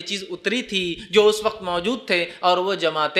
چیز اتری تھی جو اس وقت موجود تھے، اور وہ جماعت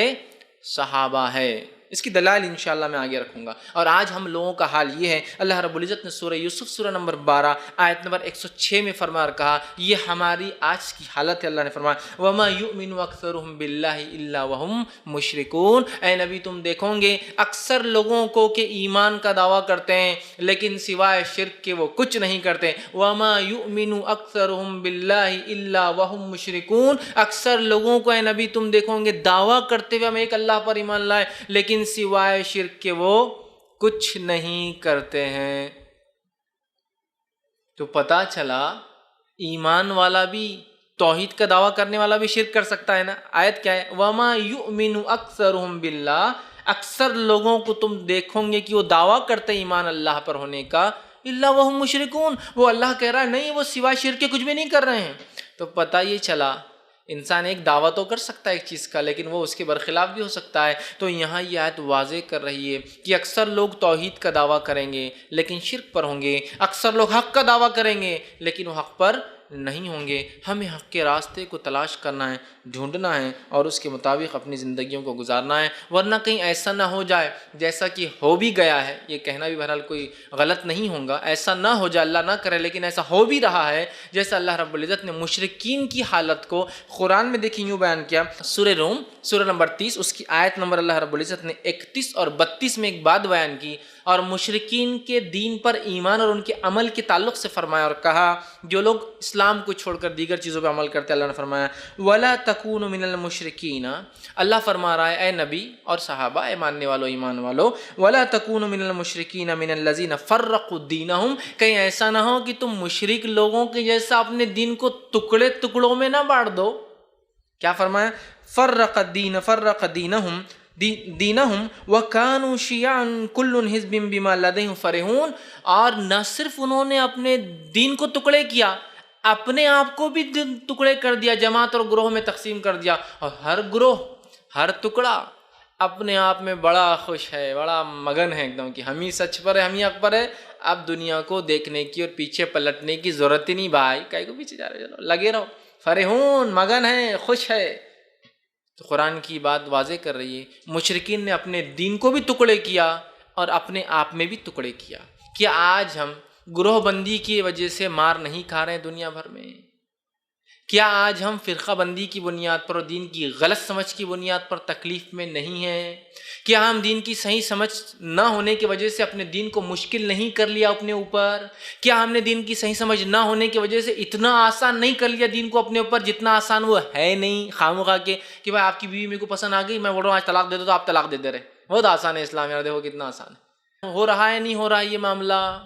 صحابہ ہے۔ اس کی دلائل انشاءاللہ میں آگے رکھوں گا۔ اور آج ہم لوگوں کا حال یہ ہے، اللہ رب العزت نے سورہ یوسف سورہ نمبر 12 آیت نمبر 106 میں فرما اور کہا، یہ ہماری آج کی حالت ہے۔ اللہ نے فرمایا وَمَا يُؤْمِنُ أَكْثَرُهُمْ بِاللَّهِ إِلَّا وَهُمْ مُشْرِكُونَ۔ اے نبی تم دیکھو گے اکثر لوگوں کو کہ ایمان کا دعویٰ کرتے ہیں لیکن سوائے شرک کے وہ کچھ نہیں کرتے۔ وَمَا يُؤْمِنُ أَكْثَرُهُمْ بِاللَّهِ إِلَّا وَهُمْ مُشْرِكُونَ۔ اکثر لوگوں کو اے نبی تم دیکھو گے دعویٰ کرتے ہوئے ہم ایک اللہ پر ایمان لائے لیکن سوائے شرک کے وہ کچھ نہیں کرتے ہیں۔ تو پتہ چلا ایمان والا بھی، توحید کا دعویٰ کرنے والا بھی شرک کر سکتا ہے نا۔ آیت کیا ہے؟ وَمَا يُؤْمِنُ أَكْثَرُهُمْ بِاللَّهِ، اکثر لوگوں کو تم دیکھو گے کہ وہ دعویٰ کرتے ایمان اللہ پر ہونے کا، إِلَّا وَهُمْ مُشْرِكُونَ، وہ اللہ کہہ رہا ہے نہیں، وہ سوائے شرک کے کچھ بھی نہیں کر رہے ہیں۔ تو پتہ یہ چلا انسان ایک دعویٰ تو کر سکتا ہے ایک چیز کا لیکن وہ اس کے برخلاف بھی ہو سکتا ہے۔ تو یہاں یہ آیت واضح کر رہی ہے کہ اکثر لوگ توحید کا دعویٰ کریں گے لیکن شرک پر ہوں گے، اکثر لوگ حق کا دعویٰ کریں گے لیکن وہ حق پر نہیں ہوں گے۔ ہمیں حق کے راستے کو تلاش کرنا ہے، ڈھونڈنا ہے اور اس کے مطابق اپنی زندگیوں کو گزارنا ہے، ورنہ کہیں ایسا نہ ہو جائے جیسا کہ ہو بھی گیا ہے۔ یہ کہنا بھی بہرحال کوئی غلط نہیں ہوگا، ایسا نہ ہو جائے، اللہ نہ کرے، لیکن ایسا ہو بھی رہا ہے جیسا اللہ رب العزت نے مشرکین کی حالت کو قرآن میں دیکھیں یوں بیان کیا۔ سورہ روم سورہ نمبر 30 اس کی آیت نمبر اللہ رب العزت نے 31 اور 32 میں ایک بات بیان کی اور مشرکین کے دین پر ایمان اور ان کے عمل کے تعلق سے فرمایا اور کہا جو لوگ اسلام کو چھوڑ کر دیگر چیزوں پہ عمل کرتے ہیں، اللہ نے فرمایا وَلَا تَكُونُوا مِنَ الْمُشْرِكِينَ، اللہ فرما رہا ہے اے نبی اور صحابہ، اے ماننے والو ایمان والو، وَلَا تَكُونُوا مِنَ الْمُشْرِكِينَ مِنَ الَّذِينَ فَرَّقُوا دِينَهُمْ، کہیں ایسا نہ ہو کہ تم مشرک لوگوں کے جیسا اپنے دین کو ٹکڑے ٹکڑوں میں نہ بانٹ دو۔ کیا فرمایا؟ فرق دینہم وَكَانُوا شِيَعًا كُلٌّ حِزْبٍ بِمَا لَدَيْهِمْ فَرِحُونَ، اور نہ صرف انہوں نے اپنے دین کو ٹکڑے کیا، اپنے آپ کو بھی ٹکڑے کر دیا، جماعت اور گروہ میں تقسیم کر دیا، اور ہر گروہ ہر ٹکڑا اپنے آپ میں بڑا خوش ہے، بڑا مگن ہے ایک دم کہ ہم ہی سچ پر ہے، ہم ہی حق پر ہے، اب دنیا کو دیکھنے کی اور پیچھے پلٹنے کی ضرورت ہی نہیں بھائی، کائی کو پیچھے جا رہے، چلو لگے رہو، فرحون مگن ہے، خوش ہے۔ تو قرآن کی بات واضح کر رہی ہے مشرکین نے اپنے دین کو بھی ٹکڑے کیا اور اپنے آپ میں بھی ٹکڑے کیا۔ کیا آج ہم گروہ بندی کی وجہ سے مار نہیں کھا رہے ہیں دنیا بھر میں؟ کیا آج ہم فرقہ بندی کی بنیاد پر اور دین کی غلط سمجھ کی بنیاد پر تکلیف میں نہیں ہیں؟ کیا ہم دین کی صحیح سمجھ نہ ہونے کی وجہ سے اپنے دین کو مشکل نہیں کر لیا اپنے اوپر؟ کیا ہم نے دین کی صحیح سمجھ نہ ہونے کی وجہ سے اتنا آسان نہیں کر لیا دین کو اپنے اوپر جتنا آسان وہ ہے نہیں؟ خامخواہ کے کہ بھائی آپ کی بیوی میرے کو پسند آ گئی، میں بول رہا ہوں آج طلاق دے دو تو آپ طلاق دے دے رہے، بہت آسان ہے اسلام، یار دیکھو کتنا آسان ہے۔ ہو رہا ہے نہیں ہو رہا یہ معاملہ؟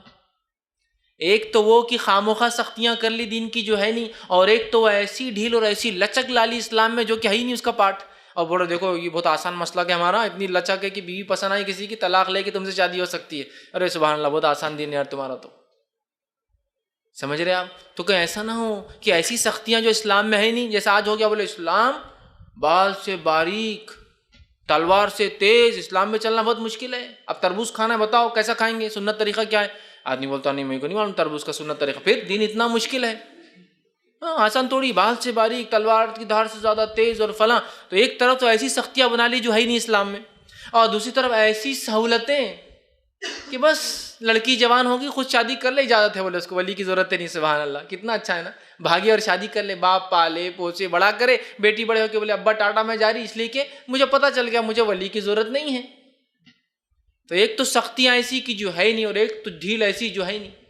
ایک تو وہ کہ خامخواہ سختیاں کر لی دین کی جو ہے نہیں، اور ایک تو وہ ایسی ڈھیل اور ایسی لچک لالی اسلام میں جو کہ ہے ہی نہیں اس کا پارٹ، اور بولو دیکھو یہ بہت آسان مسئلہ ہے ہمارا، اتنی لچک ہے کہ بیوی پسند آئی کسی کی طلاق لے کے تم سے شادی ہو سکتی ہے۔ ارے سبحان اللہ، بہت آسان دین ہے یار تمہارا، تو سمجھ رہے آپ؟ تو کہ ایسا نہ ہو کہ ایسی سختیاں جو اسلام میں ہے نہیں، جیسا آج ہو گیا بولے اسلام بال سے باریک تلوار سے تیز، اسلام میں چلنا بہت مشکل ہے۔ اب تربوز کھانا ہے، بتاؤ کیسا کھائیں گے، سنت طریقہ کیا ہے؟ آدمی بولتا نہیں میرے کو نہیں معلوم تربوز کا سنت طریقہ، پھر دین اتنا مشکل ہے؟ آسان تھوڑی، بال سے باریک تلوار کی دھار سے زیادہ تیز اور فلاں۔ تو ایک طرف تو ایسی سختیاں بنا لی جو ہے ہی نہیں اسلام میں، اور دوسری طرف ایسی سہولتیں کہ بس لڑکی جوان ہوگی خود شادی کر لے، اجازت ہے بولے اس کو، ولی کی ضرورت ہے نہیں۔ سبحان اللہ، کتنا اچھا ہے نا، بھاگے اور شادی کر لے، باپ پالے پوسے بڑا کرے، بیٹی بڑے ہو کے بولے ابا ٹاٹا میں جا رہی اس لیے کہ مجھے پتہ چل گیا مجھے ولی کی ضرورت نہیں ہے۔ تو ایک تو سختیاں ایسی کی جو ہے نہیں، اور ایک تو ڈھیل ایسی جو ہے نہیں۔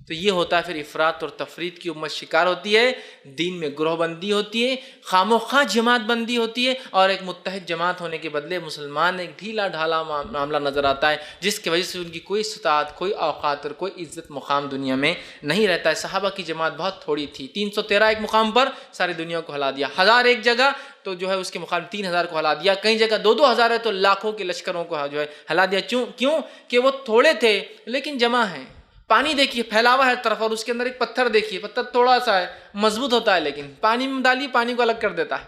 تو یہ ہوتا ہے پھر افراط اور تفریط کی امت شکار ہوتی ہے، دین میں گروہ بندی ہوتی ہے، خام و خواہ جماعت بندی ہوتی ہے، اور ایک متحد جماعت ہونے کے بدلے مسلمان ایک ڈھیلا ڈھالا معاملہ نظر آتا ہے، جس کی وجہ سے ان کی کوئی استطاعت، کوئی اوقات اور کوئی عزت مقام دنیا میں نہیں رہتا ہے۔ صحابہ کی جماعت بہت تھوڑی تھی، 313 ایک مقام پر ساری دنیا کو ہلا دیا، 1000 ایک جگہ تو جو ہے اس کے مقابل 3000 کو ہلا دیا، کئی جگہ 2-2 ہزار ہے تو لاکھوں کے لشکروں کو جو ہے ہلا دیا۔ کیوں کہ وہ تھوڑے تھے لیکن جمع ہیں۔ پانی دیکھیے پھیلا ہوا ہے ہر طرف، اور اس کے اندر ایک پتھر دیکھیے، پتھر تھوڑا سا ہے، مضبوط ہوتا ہے لیکن پانی میں ڈالیے پانی کو الگ کر دیتا ہے۔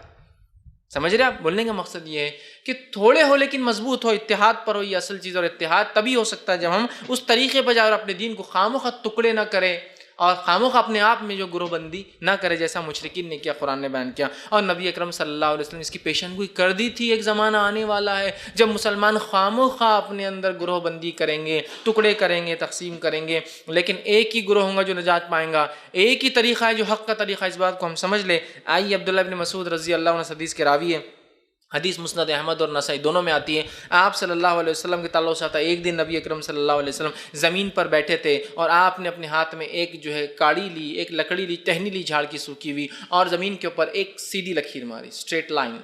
سمجھ رہے آپ؟ بولنے کا مقصد یہ ہے کہ تھوڑے ہو لیکن مضبوط ہو، اتحاد پر ہو، یہ اصل چیز، اور اتحاد تبھی ہو سکتا ہے جب ہم اس طریقے پر جا کر اپنے دین کو خام و خواہ ٹکڑے نہ کریں اور خاموخواہ اپنے آپ میں جو گروہ بندی نہ کرے جیسا مشرکین نے کیا، قرآن نے بیان کیا۔ اور نبی اکرم صلی اللہ علیہ وسلم اس کی پیشن گوئی کر دی تھی، ایک زمانہ آنے والا ہے جب مسلمان خاموخواہ اپنے اندر گروہ بندی کریں گے، ٹکڑے کریں گے، تقسیم کریں گے، لیکن ایک ہی گروہ ہوگا جو نجات پائیں گا، ایک ہی طریقہ ہے جو حق کا طریقہ، اس بات کو ہم سمجھ لیں۔ آئیے عبداللہ بن مسعود رضی اللہ عنہ حدیث کے راوی ہے، حدیث مسند احمد اور نسائی دونوں میں آتی ہے۔ آپ صلی اللہ علیہ وسلم کے تعلق سے آتا ہے، ایک دن نبی اکرم صلی اللہ علیہ وسلم زمین پر بیٹھے تھے اور آپ نے اپنے ہاتھ میں ایک جو ہے کاڑی لی، ایک لکڑی لی، ٹہنی لی جھاڑ کی سوکھی ہوئی، اور زمین کے اوپر ایک سیدھی لکیر ماری، اسٹریٹ لائن،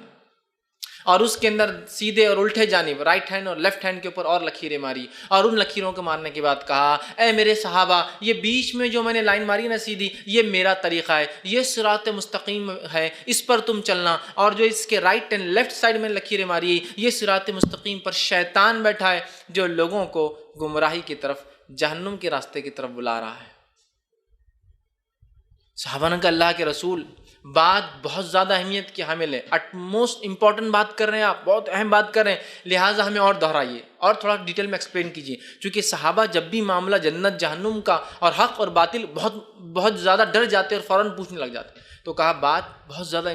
اور اس کے اندر سیدھے اور الٹے جانب رائٹ ہینڈ اور لیفٹ ہینڈ کے اوپر اور لکیریں ماری، اور ان لکیروں کو مارنے کے بعد کہا، اے میرے صحابہ، یہ بیچ میں جو میں نے لائن ماری نا سیدھی، یہ میرا طریقہ ہے، یہ صراط مستقیم ہے، اس پر تم چلنا، اور جو اس کے رائٹ اینڈ لیفٹ سائڈ میں لکیریں ماری، یہ صراط مستقیم پر شیطان بیٹھا ہے جو لوگوں کو گمراہی کی طرف، جہنم کے راستے کی طرف بلا رہا ہے۔ صحابہ نے کہا اللہ کے رسول، بات بہت زیادہ اہمیت کی حامل ہے، اٹ موسٹ امپورٹنٹ بات کر رہے ہیں آپ، بہت اہم بات کر رہے ہیں، لہٰذا ہمیں اور دہرائیے اور تھوڑا ڈیٹیل میں ایکسپلین کیجیے، چونکہ صحابہ جب بھی معاملہ جنت جہنم کا اور حق اور باطل بہت زیادہ ڈر جاتے اور فوراً پوچھنے لگ جاتے، تو کہا بات بہت زیادہ